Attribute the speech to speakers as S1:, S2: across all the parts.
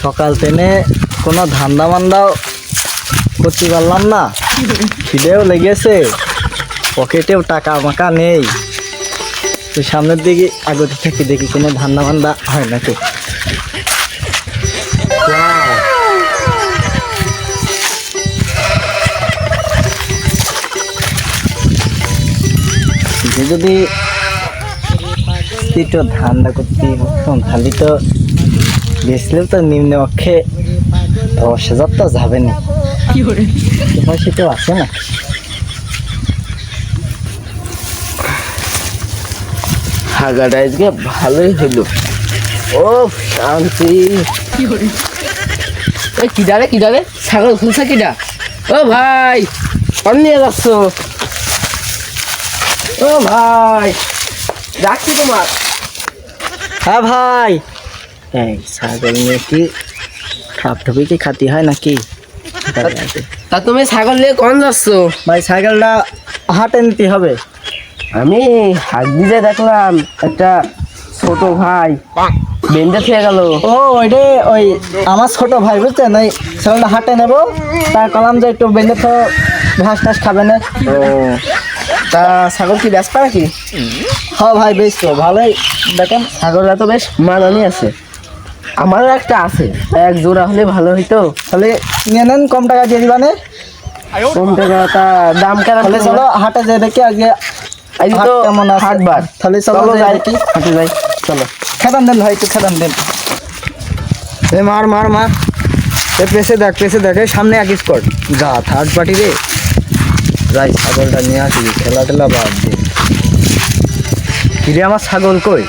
S1: সকাল থেকে কোনো ধান্দা মান্দাও করতে পারলাম না, খিদেও লেগেছে, পকেটেও টাকা মাকা নেই। তো সামনের দিকে আগতে থেকে দেখি কোনো ধান্দা মান্দা হয় নাকি। যদি একটু ধান্দা করতে হতাম তাহলে তো বেচলেও তো নিম্ন পক্ষে 10,000 তো যাবে না, সেটাও আছে না।
S2: হাগাটা আজকে ভালোই হইলো। ও শান্তি। কিডারে ছাগল খুলছে কিডা? ও ভাই কম নিয়ে যাচ্ছ? ও ভাই রাখছি তোমার।
S1: হ্যাঁ ভাই, এই ছাগল নিয়ে কি ঠাপঠাপি কি খাতি হয় নাকি?
S2: তা তুমি ছাগল নিয়ে কোন যাচ্ছ?
S1: ভাই ছাগলটা হাটে নিতে হবে।
S2: আমি হাট দিয়ে দেখলাম একটা ছোট ভাই বেঁধে খেয়ে গেল।
S1: ও ওইটা ওই আমার ছোট ভাই, বুঝছেন, ওই ছাগলটা হাটে নেবো, তার কলাম যে একটু বেঁধে তো ঘাস টাস খাবে না।
S2: ও তা ছাগল কি ব্যস্ত নাকি?
S1: হ্যাঁ ভাই, বেশ তো ভালোই। দেখেন
S2: ছাগলটা তো বেশ মানানি আছে, আমারও একটা আছে, এক জোড়া হলে ভালো হইতো।
S1: তাহলে নিয়ে নেন, কম টাকা দিয়ে দিবানে।
S2: কম টাকা তা দাম কেমন?
S1: তাহলে চলো হাটে যেয়ে দেখি আজকে
S2: আজ তো
S1: কেমন আছে।
S2: হাটবার,
S1: তাহলে চলো
S2: চলো
S1: যাই
S2: যাই
S1: দেখি।
S2: হাটে যাই চলো।
S1: খেদান দেন ভাই, একটু খেদান দেন। এ মার মার মার, এ পেছে দেখ, পেছে দেখ, এই সামনে এক স্পট যা, থার্ড পার্টি রে। যাই ছাগলটা নিয়ে আসি, খেলা টেলা বাদ দিয়ে। কিরে আমার ছাগল কই?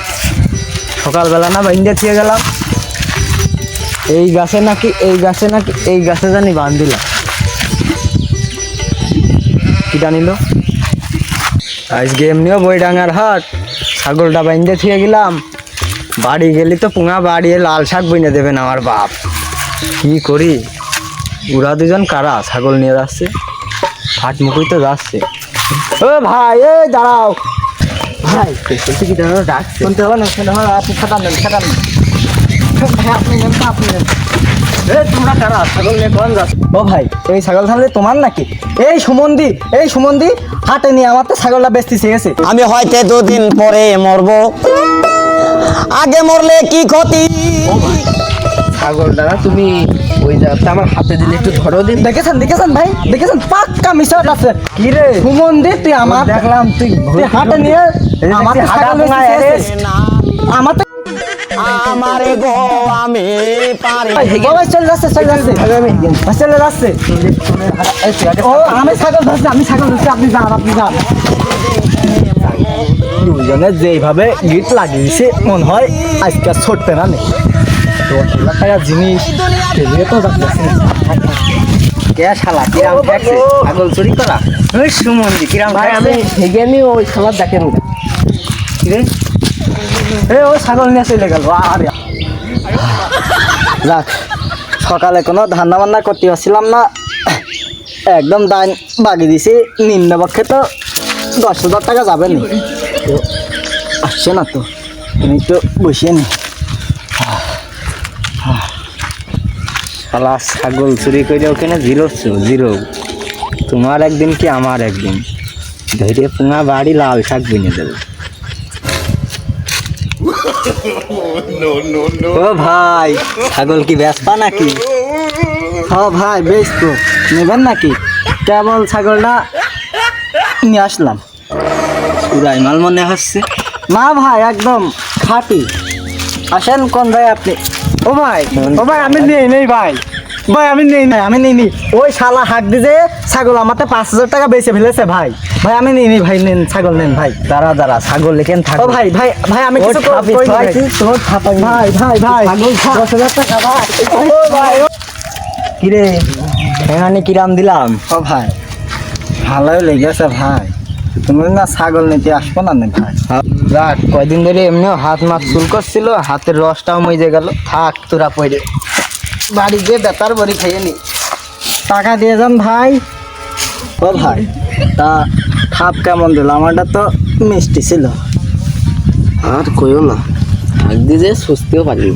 S1: সকালবেলা না বাইন্দা থিয়ে গেলাম, এই গাছে নাকি এই গাছে নাকি এই গাছে জানি বান্ধিলাম। কিটা নিল আজকে? এমনিও বইডাঙ্গার হাট, ছাগলটা বাইন্দে থিয়ে গেলাম, বাড়ি গেলি তো পুঙা বাড়িয়ে লাল শাক বইনে দেবেন আমার বাপ। কি করি? ওরা দুজন কারা ছাগল নিয়ে যাচ্ছে, হাট মুখই তো যাচ্ছে। ও ভাই, এ দাঁড়াও ভাই,
S2: বলছি কি দাঁড়ানো ডাকছে?
S1: শুনতে হবে না, শুনতে হবে, আপনি খাটান দেন, খাটান দেন। ভাই আপনি নেন তো, আপনি নেন। এ তোমরা কারা ছাগল নিয়ে কোন যাচ্ছ? ও ভাই, এই ছাগল তাহলে তোমার নাকি? এই সুমন্দি হাটে নিয়ে আমার তো ছাগলটা বেচতে চেয়েছে।
S3: আমি হয়তো 2 দিন পরে মরবো, আগে মরলে কি ক্ষতি।
S2: ছাগলটা না তুমি ওই যাতে আমার হাতে দিলে একটু ধরো দিন।
S1: দেখেছেন ভাই, দেখেছেন পাক্কা মিশর আছে। কি রে সুমন্দি, তুই আমার দেখলাম তুই হাটে নিয়ে আমার ছাগল বেচতে চেয়েছিস। আমার তো
S3: আমারে গো আমি পারি।
S1: বাবা চলে যাচ্ছে ও আমি ছাগল ধরছি, আপনি যান। দুজনে যেইভাবে গিট লাগিয়েছে মনে হয় আজকে ছুটতে না নেই। 10,000 টাকা জিনিস খেলিয়ে তো যাচ্ছে।
S2: কে শালা কিরাম দেখছে ছাগল চুরি করা? ওই সুমন্দি কিরাম ভাই, আমি হেগে নি ওই খেলার দেখেন
S1: কি রে? এ ও ছাগল নিয়ে চলে গেল। আরে যাক, সকালে কোনো ধান্দা বান্না করতে পারছিলাম না, একদম দান বাগিয়ে দিছি। নিম্নপক্ষে তো 10,000 টাকা যাবে না, তো আসছে না, তো আমি তো বসিয়ে নি।
S2: শালা ছাগল চুরি করে ওখানে জিরো। তোমার একদিন কি আমার একদিন, ধৈর্য পুঙা বাড়ি লাল শাক বিনে দেবে।
S1: ও ভাই, ছাগল কি বেচবা নাকি? হ্যাঁ ভাই, বেশ তো নেবেন নাকি? কেবল ছাগলটা নিয়ে আসলাম।
S2: পুরাই মাল মনে হচ্ছে।
S1: না ভাই, একদম খাঁটি। আসেন কোন ভাই আপনি? ও ভাই আমি নেই ভাই, আমি নেই। ওই শালা হাক দিয়ে ছাগল আমাকে 5,000 টাকা বেচে ফেলেছে ভাই। আমি নেই ভাই, নেন ছাগল নেন ভাই।
S2: দাঁড়া ছাগল লেখেন থাক।
S1: ও ভাই আমি কিছু ভাই 10,000 টাকা ভাই। ও ভাই
S2: কিরে এখানে কিরাম দিলাম?
S1: ও ভাই ভালোই লেগেছে ভাই, তুমি না ছাগল নিতে আসবো না ভাই?
S2: রাত কয়দিন ধরে এমনিও হাত মাত চুল করছিল, হাতের রসটাও মজে গেল। থাক তোরা পড়ে
S1: বাড়ি গিয়ে বেতার বড়ি খেয়ে নি। টাকা দিয়ে যান ভাই। ও ভাই, তা খাপ কেমন দিল? আমারটা তো মিষ্টি ছিল।
S2: আর কইও না, শাক দিয়ে সুস্থও পারি।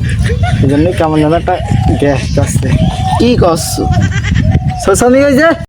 S1: এই জন্যই কেমন যেন একটা গ্যাস আসছে।
S2: কি করছো?
S1: শোষণী হয়েছে।